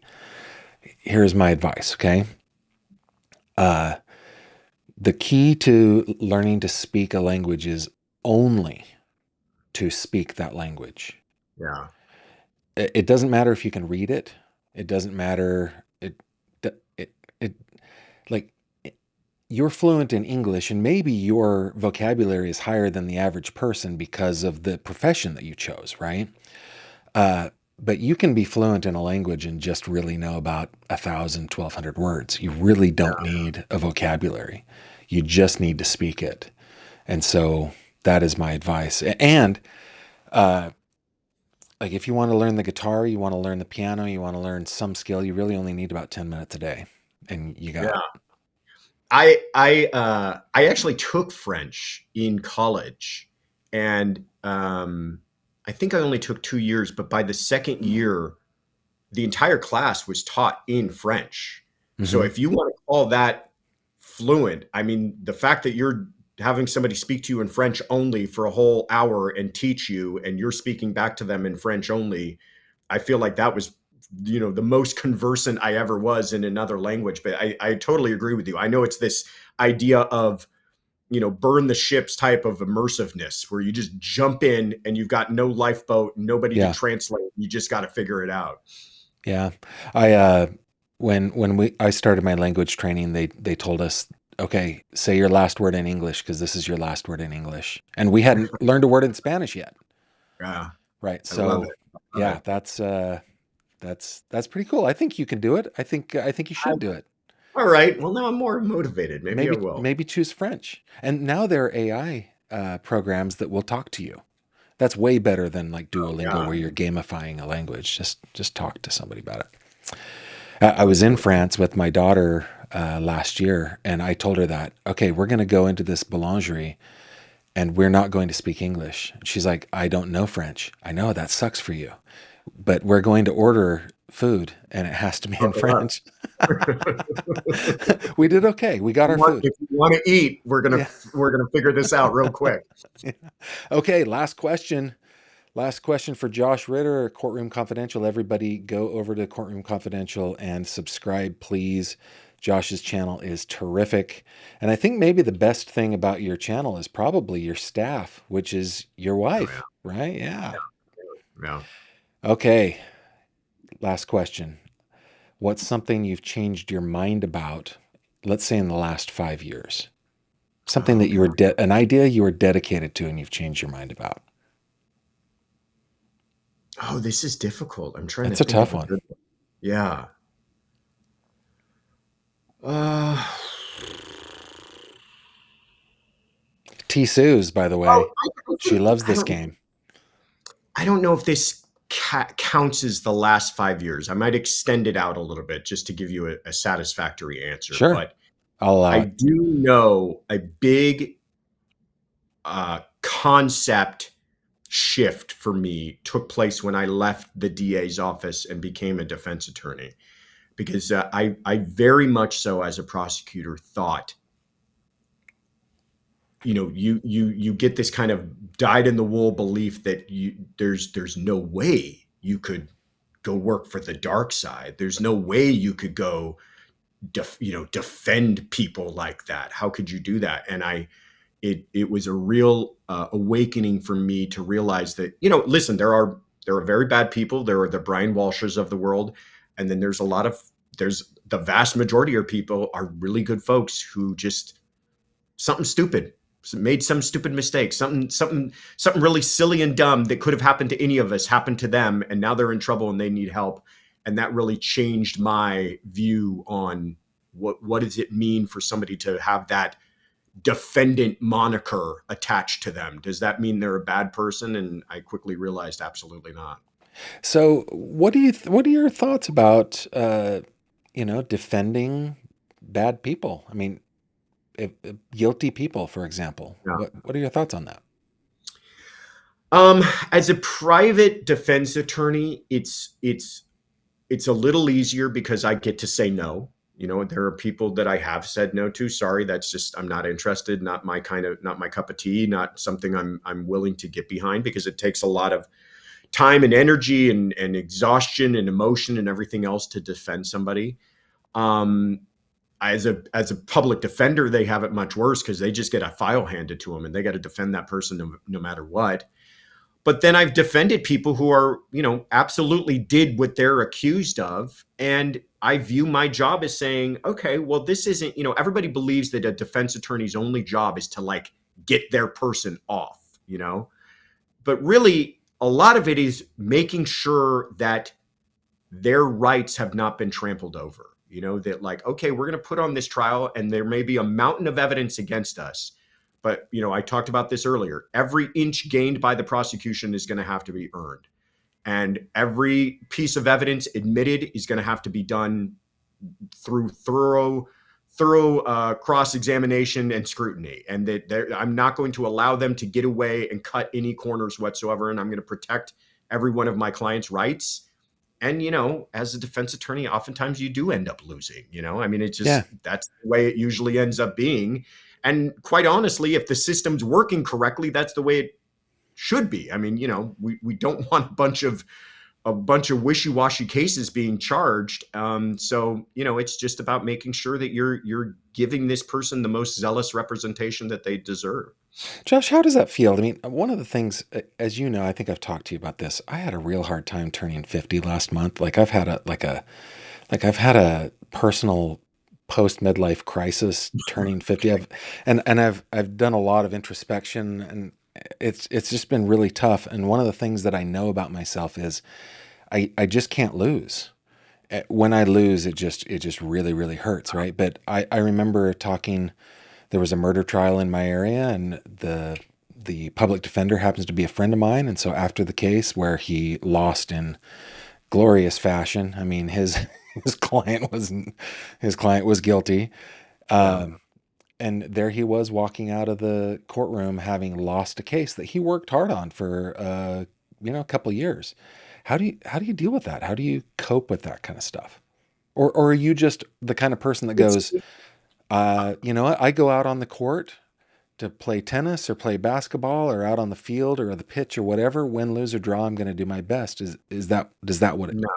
advice. Okay, uh, the key to learning to speak a language is only to speak that language. Yeah, It doesn't matter if you can read it. It doesn't matter. It like you're fluent in English and maybe your vocabulary is higher than the average person because of the profession that you chose, right? Uh, but you can be fluent in a language and just really know about 1,000, 1,200 words. You really don't yeah. need a vocabulary. You just need to speak it. And so that is my advice. And uh, like if you want to learn the guitar, you want to learn the piano, you want to learn some skill, you really only need about 10 minutes a day and you got it. Yeah. I actually took French in college, and I think I only took 2 years. But by the second year, the entire class was taught in French. So Hmm. if you want to call that fluent, I mean, the fact that you're having somebody speak to you in French only for a whole hour and teach you, and you're speaking back to them in French only, I feel like that was, the most conversant I ever was in another language. But I totally agree with you. I know it's this idea of, burn the ships type of immersiveness where you just jump in and you've got no lifeboat, nobody to Yeah. translate. You just got to figure it out. Yeah. I when I started my language training, they told us okay, say your last word in English because this is your last word in English. And we hadn't learned a word in Spanish yet. Yeah, Right. I love So, it. Love yeah, it. that's pretty cool. I think you can do it. I think you should do it. All right. Well, now I'm more motivated. Maybe I Maybe will. maybe choose French. And now there are AI programs that will talk to you. That's way better than like Duolingo, Yeah. where you're gamifying a language. Just talk to somebody about it. I was in France with my daughter last year, and I told her that, okay, we're going to go into this boulangerie, and we're not going to speak English. She's like, I don't know French. I know that sucks for you, but we're going to order food, and it has to be in Oh, French. We did okay. We got our food. if you want to eat, Yeah. we're gonna figure this out real quick. Yeah. Okay, last question. Last question for Josh Ritter, Courtroom Confidential. Everybody go over to Courtroom Confidential and subscribe, please. Josh's channel is terrific. And I think maybe the best thing about your channel is probably your staff, which is your Oh wife, yeah, right? Yeah. yeah. Okay, last question. What's something you've changed your mind about, let's say in the last 5 years? Something Oh that god. an idea you were dedicated to and you've changed your mind about. Oh, this is difficult. I'm trying to That's a think tough of a one. good one. Yeah. Uh, T Sue's, by the well, way, she loves I this don't. game. I don't know if this counts as the last 5 years. I might extend it out a little bit just to give you a satisfactory answer. Sure, But I'll allow I it. do know a big concept shift for me took place when I left the DA's office and became a defense attorney. Because I very much so, as a prosecutor, thought, you get this kind of dyed in the wool belief that there's no way you could go work for the dark side. There's no way you could go defend people like that. How could you do that? And it was a real awakening for me to realize that, listen, there are very bad people. There are the Brian Walshes of the world, and then there's the vast majority of people are really good folks who just something stupid, made some stupid mistake, something really silly and dumb that could have happened to any of us happened to them, and now they're in trouble and they need help. And that really changed my view on what does it mean for somebody to have that defendant moniker attached to them. Does that mean they're a bad person? And I quickly realized absolutely not. So, what are your thoughts about defending bad people? I mean, if guilty people, for example. Yeah. What are your thoughts on that? As a private defense attorney, it's a little easier because I get to say no. There are people that I have said no to. Sorry, that's just I'm not interested, not my cup of tea, not something I'm willing to get behind, because it takes a lot of time and energy and exhaustion and emotion and everything else to defend somebody. Um, as a public defender, they have it much worse because they just get a file handed to them and they got to defend that person no matter what. But then I've defended people who are, absolutely did what they're accused of. And I view my job as saying, okay, well, this isn't, everybody believes that a defense attorney's only job is to like get their person off. But really, a lot of it is making sure that their rights have not been trampled over. That like, okay, we're going to put on this trial and there may be a mountain of evidence against us. But, I talked about this earlier. Every inch gained by the prosecution is going to have to be earned. And every piece of evidence admitted is going to have to be done through thorough cross-examination and scrutiny. And that I'm not going to allow them to get away and cut any corners whatsoever. And I'm going to protect every one of my clients' rights. And, as a defense attorney, oftentimes you do end up losing, I mean, it's Yeah. just, that's the way it usually ends up being. And quite honestly, if the system's working correctly, that's the way it should be. I mean, we don't want a bunch of wishy-washy cases being charged. So, it's just about making sure that you're giving this person the most zealous representation that they deserve. Josh, how does that feel? I mean, one of the things, as you know, I think I've talked to you about this. I had a real hard time turning 50 last month. Like I've had a personal post midlife crisis, turning 50. I've done a lot of introspection, and it's just been really tough. And one of the things that I know about myself is I just can't lose. When I lose, it just really, really hurts, right? But I remember talking, there was a murder trial in my area, and the public defender happens to be a friend of mine. And so after the case where he lost in glorious fashion, I mean, his client was guilty. Yeah. And there he was walking out of the courtroom having lost a case that he worked hard on for a couple years. How do you deal with that? How do you cope with that kind of stuff? Or are you just the kind of person that It's goes, you know what? I go out on the court to play tennis or play basketball or out on the field or the pitch or whatever, win, lose or draw, I'm going to do my best. Does that what it no, no,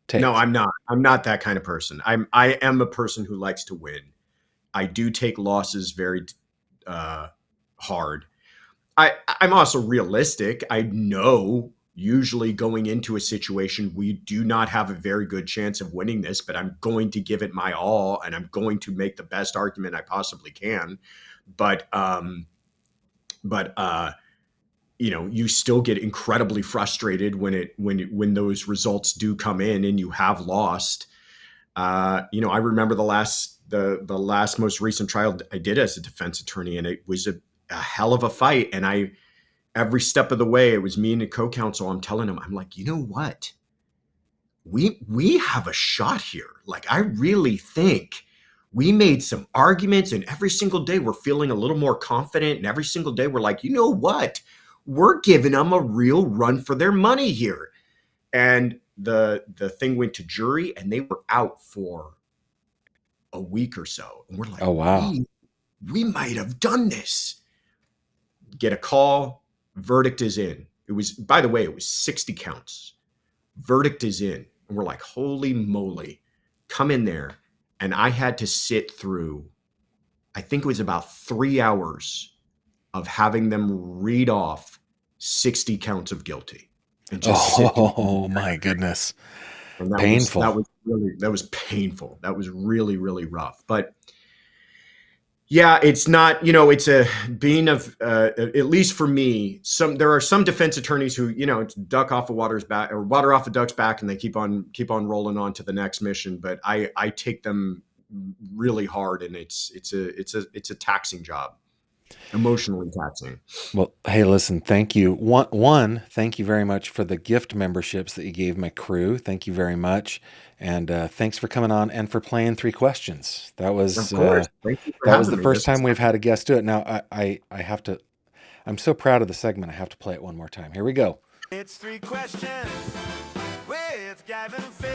takes? I'm not. I'm not that kind of person. I am a person who likes to win. I do take losses very uh, hard. I'm also realistic. I know usually going into a situation we do not have a very good chance of winning this, but I'm going to give it my all and I'm going to make the best argument I possibly can. But but you still get incredibly frustrated when those results do come in and you have lost. I remember the last most recent trial I did as a defense attorney, and it was a hell of a fight. And every step of the way, it was me and the co-counsel. I'm telling him, I'm like, you know what? We have a shot here. Like, I really think we made some arguments, and every single day we're feeling a little more confident. And every single day we're like, you know what? We're giving them a real run for their money here. And the thing went to jury, and they were out for a week or so. And we're like, Oh, wow. we might have done this. Get a call, verdict is in. By the way, it was 60 counts. Verdict is in. And we're like, holy moly, come in there. And I had to sit through, I think it was about 3 hours of having them read off 60 counts of guilty and just sit through. Oh my goodness. And that was Painful. painful. That was really, really rough. But yeah, it's not, it's a being of, at least for me, there are some defense attorneys who, it's duck off a water's back or water off a duck's back, and they keep on rolling on to the next mission. But I take them really hard, and it's a taxing job, emotionally taxing. Well, hey, listen, thank you. Thank you very much for the gift memberships that you gave my crew. Thank you very much. And thanks for coming on and for playing three questions. That Of was course. Thank you for that was having the me. first This time is we've had a guest do it. Now I have to, I'm so proud of the segment. I have to play it one more time. Here we go. It's three questions with Gavin Fish.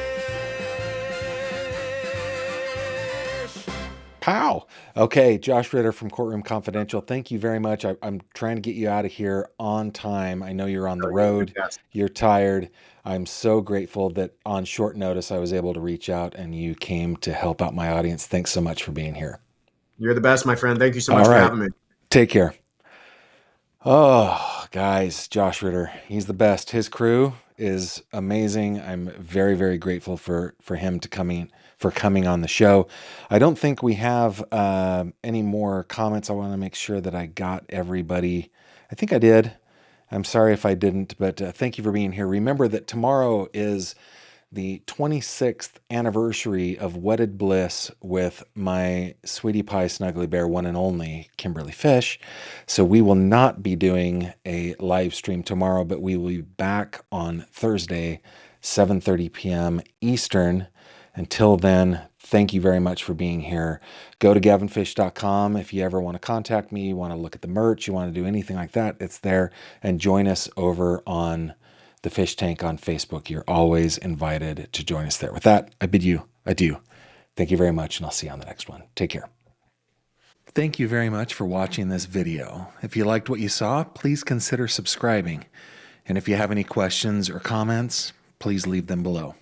Pow. Okay, Josh Ritter from Courtroom Confidential. Thank you very much. I'm trying to get you out of here on time. I know you're on the road. You're tired. I'm so grateful that on short notice I was able to reach out and you came to help out my audience. Thanks so much for being here. You're the best, my friend. Thank you so much All for right. having me. Take care. Oh, guys, Josh Ritter. He's the best. His crew is amazing. I'm very, very grateful for him coming on the show. I don't think we have any more comments. I want to make sure that I got everybody. I think I did. I'm sorry if I didn't, but thank you for being here. Remember that tomorrow is the 26th anniversary of Wedded Bliss with my sweetie pie snuggly bear, one and only Kimberly Fish. So we will not be doing a live stream tomorrow, but we will be back on Thursday, 7:30 p.m. Eastern. Until then, thank you very much for being here. Go to gavinfish.com if you ever want to contact me, you want to look at the merch, you want to do anything like that, it's there. And join us over on the Fish Tank on Facebook. You're always invited to join us there. With that, I bid you adieu. Thank you very much, and I'll see you on the next one. Take care. Thank you very much for watching this video. If you liked what you saw, please consider subscribing. And if you have any questions or comments, please leave them below.